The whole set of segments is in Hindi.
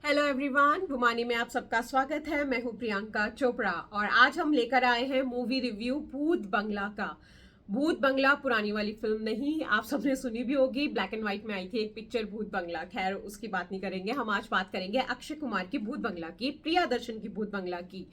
हेलो एवरीवन, गुमानी में आप सबका स्वागत है। मैं हूं प्रियंका चोपड़ा और आज हम लेकर आए हैं मूवी रिव्यू भूत बंगला का। भूत बंगला पुरानी वाली फिल्म नहीं, आप सबने सुनी भी होगी, ब्लैक एंड व्हाइट में आई थी एक पिक्चर भूत बंगला। खैर उसकी बात नहीं करेंगे, हम आज बात करेंगे अक्षय कुमार की भूत बंगला की, प्रिया दर्शन की भूत बंगला की।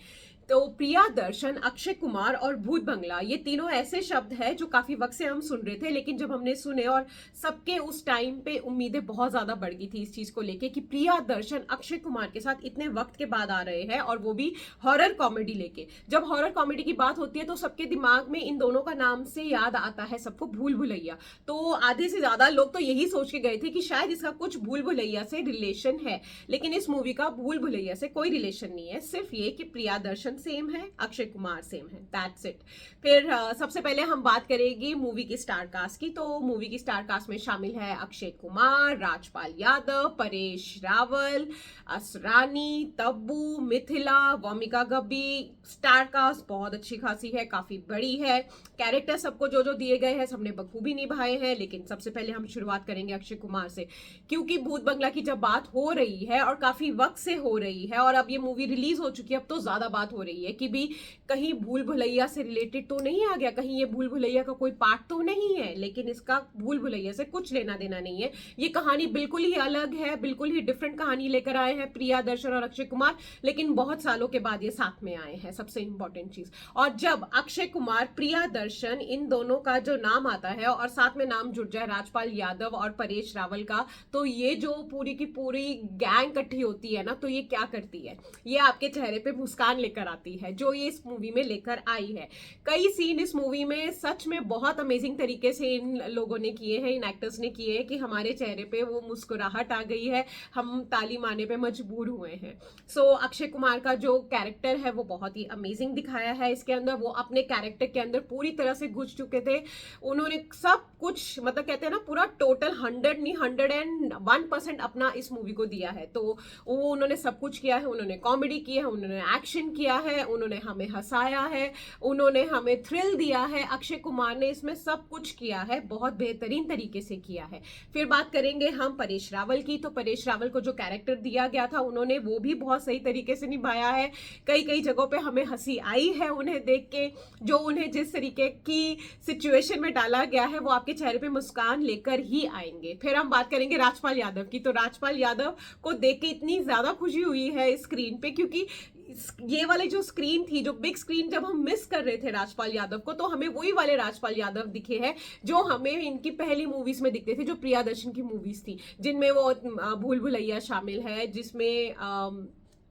तो प्रिया दर्शन, अक्षय कुमार और भूत बंगला, ये तीनों ऐसे शब्द हैं जो काफी वक्त से हम सुन रहे थे, लेकिन जब हमने सुने और सबके उस टाइम पे उम्मीदें बहुत ज्यादा बढ़ गई थी इस चीज को लेके कि प्रिया दर्शन अक्षय कुमार के साथ इतने वक्त के बाद आ रहे हैं और वो भी हॉरर कॉमेडी लेके। जब हॉरर कॉमेडी की बात होती है तो सबके दिमाग में इन दोनों का नाम से याद आता है सबको, भूल भुलैया। तो आधे से ज्यादा लोग तो यही सोच के गए थे कि शायद इसका कुछ भूल भुलैया से रिलेशन है, लेकिन इस मूवी का भूल भुलैया से कोई रिलेशन नहीं है। सिर्फ ये कि प्रिया दर्शन सेम है, अक्षय कुमार सेम है, दैट्स इट। फिर सबसे पहले हम बात करेंगे मूवी की स्टार कास्ट की। तो मूवी की स्टार कास्ट में शामिल है अक्षय कुमार, राजपाल यादव, परेश रावल, असरानी, तब्बू, मिथिला, वोमिका गब्बी। स्टार कास्ट बहुत अच्छी खासी है, काफी बड़ी है। कैरेक्टर सबको जो जो दिए गए हैं सबने बखूबी निभाए हैं। लेकिन सबसे पहले हम शुरुआत करेंगे अक्षय कुमार से, क्योंकि भूत बंगला की जब बात हो रही है और काफी वक्त से हो रही है और अब ये मूवी रिलीज हो चुकी है, अब तो ज्यादा बात हो रही है कि भी कहीं भूल भुलैया से रिलेटेड तो नहीं आ गया, कहीं ये भूल भुलैया का कोई पार्ट तो नहीं है। लेकिन इसका भूल भुलैया से कुछ लेना देना नहीं है। ये कहानी बिल्कुल ही अलग है, बिल्कुल ही डिफरेंट कहानी लेकर आए हैं प्रिया दर्शन और अक्षय कुमार, लेकिन बहुत सालों के बाद ये साथ में आए हैं, सबसे इंपॉर्टेंट चीज। और जब अक्षय कुमार, प्रिया दर्शन, इन दोनों का जो नाम आता है और साथ में नाम जुड़ जाए राजपाल यादव और परेश रावल का, तो ये जो पूरी की पूरी गैंग इकट्ठी होती है ना, तो ये क्या करती है, ये आपके चेहरे पे मुस्कान लेकर आती है, जो ये इस मूवी में लेकर आई है। कई सीन इस मूवी में सच में बहुत अमेजिंग तरीके से इन लोगों ने किए हैं, इन एक्टर्स ने किए हैं कि हमारे चेहरे पे वो मुस्कुराहट आ गई है, हम ताली मारने पे मजबूर हुए हैं। सो अक्षय कुमार का जो कैरेक्टर है वो बहुत ही अमेजिंग दिखाया है इसके अंदर। वो अपने कैरेक्टर के अंदर पूरी तरह से घुस चुके थे। उन्होंने सब कुछ, मतलब कहते हैं ना, पूरा टोटल 100 नहीं 101% अपना इस मूवी को दिया है। तो वो उन्होंने सब कुछ किया है, उन्होंने कॉमेडी की है, उन्होंने एक्शन किया है, उन्होंने हमें हंसाया है, उन्होंने हमें थ्रिल दिया है। अक्षय कुमार ने इसमें सब कुछ किया है, बहुत बेहतरीन तरीके से किया है। फिर बात करेंगे हम परेश रावल की। तो परेश रावल को जो कैरेक्टर दिया गया था उन्होंने वो भी बहुत सही तरीके से निभाया है। कई कई जगहों पे हमें हंसी आई है उन्हें देख के, जो उन्हें जिस तरीके की सिचुएशन में डाला गया है वो आपके चेहरे पे मुस्कान लेकर ही आएंगे। फिर हम बात करेंगे राजपाल यादव की। तो राजपाल यादव को देख के इतनी ज्यादा खुशी हुई है स्क्रीन पे, क्योंकि ये वाली जो स्क्रीन थी, जो बिग स्क्रीन, जब हम मिस कर रहे थे राजपाल यादव को, तो हमें वही वाले राजपाल यादव दिखे हैं जो हमें इनकी पहली मूवीज में दिखते थे, जो प्रिया दर्शन की मूवीज थी, जिनमें वो भूल भुलैया शामिल है, जिसमें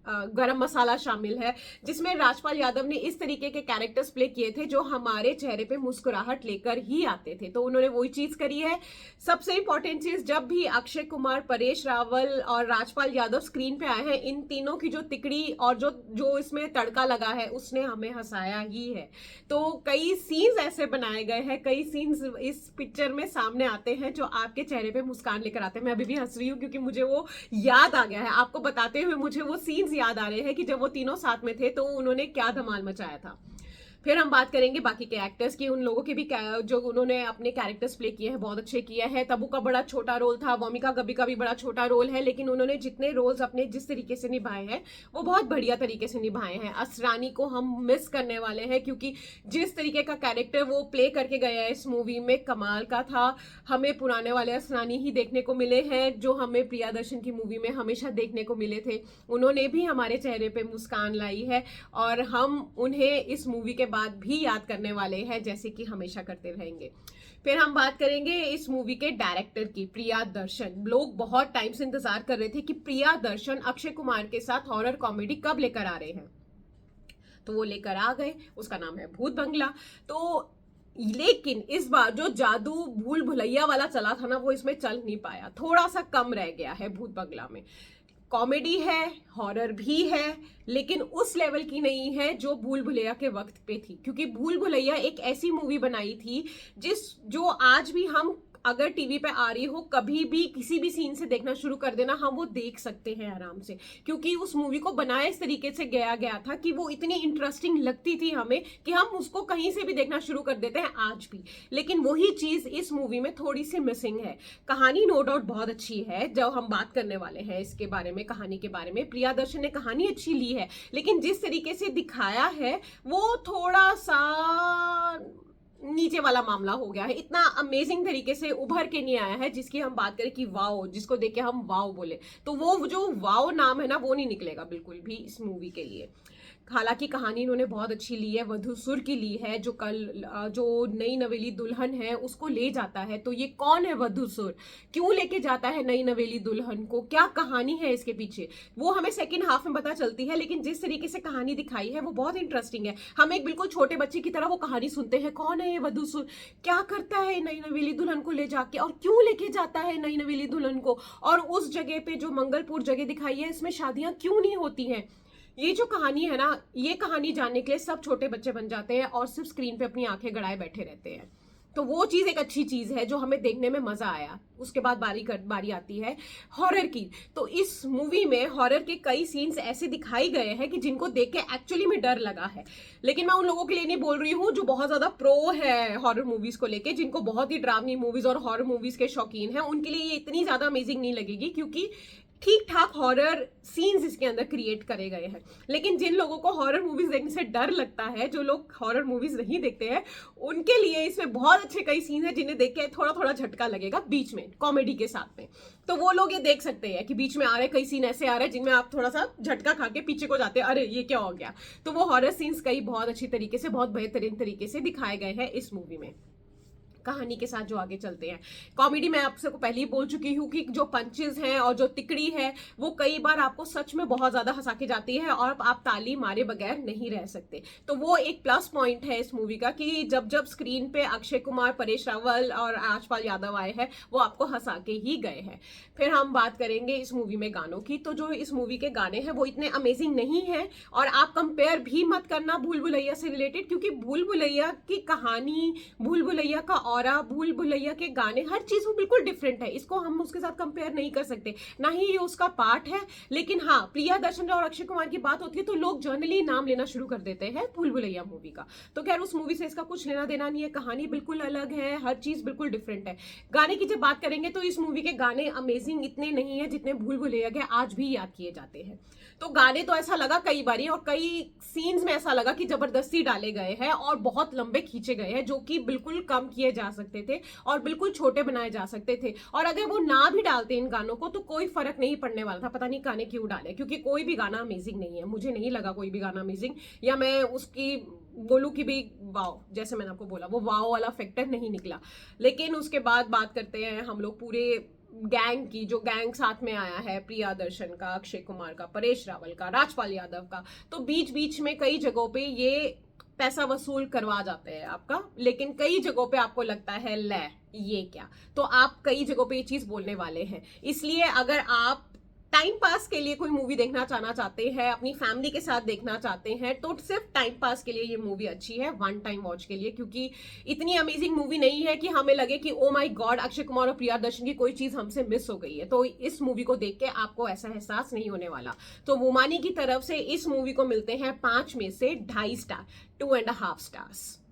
गरम मसाला शामिल है, जिसमें राजपाल यादव ने इस तरीके के कैरेक्टर्स प्ले किए थे जो हमारे चेहरे पे मुस्कुराहट लेकर ही आते थे। तो उन्होंने वही चीज करी है। सबसे इंपॉर्टेंट चीज, जब भी अक्षय कुमार, परेश रावल और राजपाल यादव स्क्रीन पे आए हैं, इन तीनों की जो तिकड़ी और जो जो इसमें तड़का लगा है उसने हमें हंसाया ही है। तो कई सीन्स ऐसे बनाए गए हैं, कई सीन्स इस पिक्चर में सामने आते हैं जो आपके चेहरे पे मुस्कान लेकर आते हैं। मैं अभी भी हंस रही हूँ क्योंकि मुझे वो याद आ गया है, आपको बताते हुए मुझे वो सीन्स याद आ रहे हैं कि जब वो तीनों साथ में थे तो उन्होंने क्या धमाल मचाया था। फिर हम बात करेंगे बाकी के एक्टर्स की, उन लोगों के भी जो उन्होंने अपने कैरेक्टर्स प्ले किए हैं बहुत अच्छे किए हैं। तब्बू का बड़ा छोटा रोल था, वोमिका गब्बी का भी बड़ा छोटा रोल है, लेकिन उन्होंने जितने रोल्स अपने जिस तरीके से निभाए हैं वो बहुत बढ़िया तरीके से निभाए हैं। असरानी को हम मिस करने वाले हैं, क्योंकि जिस तरीके का कैरेक्टर वो प्ले करके गया है इस मूवी में, कमाल का था। हमें पुराने वाले असरानी ही देखने को मिले हैं जो हमें प्रिया दर्शन की मूवी में हमेशा देखने को मिले थे। उन्होंने भी हमारे चेहरे पे मुस्कान लाई है और हम उन्हें इस मूवी के बाद भी याद करने वाले हैं, जैसे कि हमेशा करते रहेंगे। फिर हम बात करेंगे इस मूवी के डायरेक्टर की, प्रिया दर्शन। लोग बहुत टाइम से इंतजार कर रहे थे कि प्रिया दर्शन अक्षय कुमार के साथ हॉरर कॉमेडी कब लेकर आ रहे हैं, तो वो लेकर आ गए। उसका नाम है भूत बंगला। तो लेकिन इस बार जो जादू भूल भुलैया वाला चला था ना, वो इसमें चल नहीं पाया, थोड़ा सा कम रह गया है भूत बंगला में। कॉमेडी है, हॉरर भी है, लेकिन उस लेवल की नहीं है जो भूल भुलैया के वक्त पे थी, क्योंकि भूल भुलैया एक ऐसी मूवी बनाई थी जो आज भी हम अगर टीवी पे आ रही हो कभी भी किसी भी सीन से देखना शुरू कर देना, हम वो देख सकते हैं आराम से, क्योंकि उस मूवी को बनाया इस तरीके से गया था कि वो इतनी इंटरेस्टिंग लगती थी हमें कि हम उसको कहीं से भी देखना शुरू कर देते हैं आज भी। लेकिन वही चीज इस मूवी में थोड़ी सी मिसिंग है। कहानी नो डाउट बहुत अच्छी है, जब हम बात करने वाले हैं इसके बारे में, कहानी के बारे में, प्रिया दर्शन ने कहानी अच्छी ली है, लेकिन जिस तरीके से दिखाया है वो थोड़ा सा नीचे वाला मामला हो गया है। इतना अमेजिंग तरीके से उभर के नहीं आया है जिसकी हम बात करें कि वाओ, जिसको देख के हम वाओ बोले, तो वो जो वाओ नाम है ना, वो नहीं निकलेगा बिल्कुल भी इस मूवी के लिए। हालांकि कहानी इन्होंने बहुत अच्छी ली है, वधूसुर की ली है, जो नई नवेली दुल्हन है उसको ले जाता है। तो ये कौन है वधूसुर, क्यों लेके जाता है नई नवेली दुल्हन को, क्या कहानी है इसके पीछे, वो हमें सेकंड हाफ में पता चलती है। लेकिन जिस तरीके से कहानी दिखाई है वो बहुत इंटरेस्टिंग है। हम एक बिल्कुल छोटे बच्चे की तरह वो कहानी सुनते हैं, कौन है ये वधूसुर, क्या करता है नई नवेली दुल्हन को ले जाके, और क्यों लेके जाता है नई नवेली दुल्हन को, और उस जगह पे जो मंगलपुर जगह दिखाई है इसमें शादियां क्यों नहीं होती हैं। ये जो कहानी है ना, ये कहानी जानने के लिए सब छोटे बच्चे बन जाते हैं और सिर्फ स्क्रीन पे अपनी आंखें गड़ाए बैठे रहते हैं। तो वो चीज एक अच्छी चीज है जो हमें देखने में मजा आया। उसके बाद बारी आती है हॉरर की। तो इस मूवी में हॉरर के कई सीन्स ऐसे दिखाई गए हैं कि जिनको देख के एक्चुअली में डर लगा है। लेकिन मैं उन लोगों के लिए नहीं बोल रही हूँ जो बहुत ज्यादा प्रो है हॉरर मूवीज को लेके, जिनको बहुत ही डरावनी मूवीज और हॉरर मूवीज के शौकीन हैं, उनके लिए ये इतनी ज्यादा अमेजिंग नहीं लगेगी, क्योंकि ठीक ठाक हॉरर सीन्स इसके अंदर क्रिएट करे गए हैं। लेकिन जिन लोगों को हॉरर मूवीज देखने से डर लगता है, जो लोग हॉरर मूवीज नहीं देखते हैं, उनके लिए इसमें बहुत अच्छे कई सीन है जिन्हें देख के थोड़ा थोड़ा झटका लगेगा बीच में कॉमेडी के साथ में। तो वो लोग ये देख सकते हैं कि बीच में आ रहे कई सीन ऐसे आ रहे हैं जिनमें आप थोड़ा सा झटका खा के पीछे को जाते हैं, अरे ये क्या हो गया। तो वो हॉरर सीन्स कई बहुत अच्छी तरीके से, बहुत बेहतरीन तरीके से दिखाए गए हैं इस मूवी में। कहानी के साथ जो आगे चलते हैं, कॉमेडी मैं आपसे को पहले ही बोल चुकी हूँ कि जो पंचेस हैं और जो तिकड़ी है वो कई बार आपको सच में बहुत ज्यादा हंसा के जाती है और आप ताली मारे बगैर नहीं रह सकते। तो वो एक प्लस पॉइंट है इस मूवी का कि जब जब स्क्रीन पे अक्षय कुमार, परेश रावल और राजपाल यादव आए हैं वो आपको हंसा के ही गए हैं। फिर हम बात करेंगे इस मूवी में गानों की। तो जो इस मूवी के गाने हैं वो इतने अमेजिंग नहीं है, और आप कंपेयर भी मत करना भूल भुलैया से रिलेटेड, क्योंकि भूल भुलैया की कहानी, भूल भुलैया का और भूल भुलैया के गाने, हर चीज वो बिल्कुल डिफरेंट है। इसको हम उसके साथ कंपेयर नहीं कर सकते, ना ही ये उसका पार्ट है। लेकिन हाँ, प्रिया दर्शन और अक्षय कुमार की बात होती है तो लोग जनरली नाम लेना शुरू कर देते हैं भूल भुलैया मूवी का। तो खैर उस मूवी से इसका कुछ लेना देना नहीं है, कहानी बिल्कुल अलग है, हर चीज बिल्कुल डिफरेंट है। गाने की जब बात करेंगे तो इस मूवी के गाने अमेजिंग इतने नहीं है जितने भूल भुलैया के आज भी याद किए जाते हैं। तो गाने तो ऐसा लगा कई बारी, और कई सीन्स में ऐसा लगा कि जबरदस्ती डाले गए हैं और बहुत लंबे खींचे गए हैं, जो कि बिल्कुल कम किए जा सकते थे और बिल्कुल छोटे बनाए जा सकते थे। और अगर वो ना भी डालते इन गानों को तो कोई फर्क नहीं पड़ने वाला था। पता नहीं गाने क्यों डाले, क्योंकि कोई भी गाना अमेजिंग नहीं है, मुझे नहीं लगा कोई भी गाना अमेजिंग, या मैं उसकी बोलूं कि भी वाओ, जैसे मैंने आपको बोला वो वाओ वाला फैक्टर नहीं निकला। लेकिन उसके बाद बात करते हैं हम लोग पूरे गैंग की, जो गैंग साथ में आया है, प्रिया दर्शन का, अक्षय कुमार का, परेश रावल का, राजपाल यादव का। तो बीच बीच में कई जगहों पे ये पैसा वसूल करवा जाते हैं आपका, लेकिन कई जगहों पे आपको लगता है ले ये क्या, तो आप कई जगहों पे ये चीज बोलने वाले हैं। इसलिए अगर आप टाइम पास के लिए कोई मूवी देखना चाहते हैं, अपनी फैमिली के साथ देखना चाहते हैं, तो सिर्फ टाइम पास के लिए ये मूवी अच्छी है, वन टाइम वॉच के लिए। क्योंकि इतनी अमेजिंग मूवी नहीं है कि हमें लगे कि oh my God Akshay Kumar और प्रिया दर्शन की कोई चीज हमसे मिस हो गई है। तो इस मूवी को देख के आपको ऐसा एहसास नहीं होने वाला। तो वुमानी की तरफ से इस मूवी को मिलते हैं 5 में से 2.5 स्टार, 2.5 स्टार्स।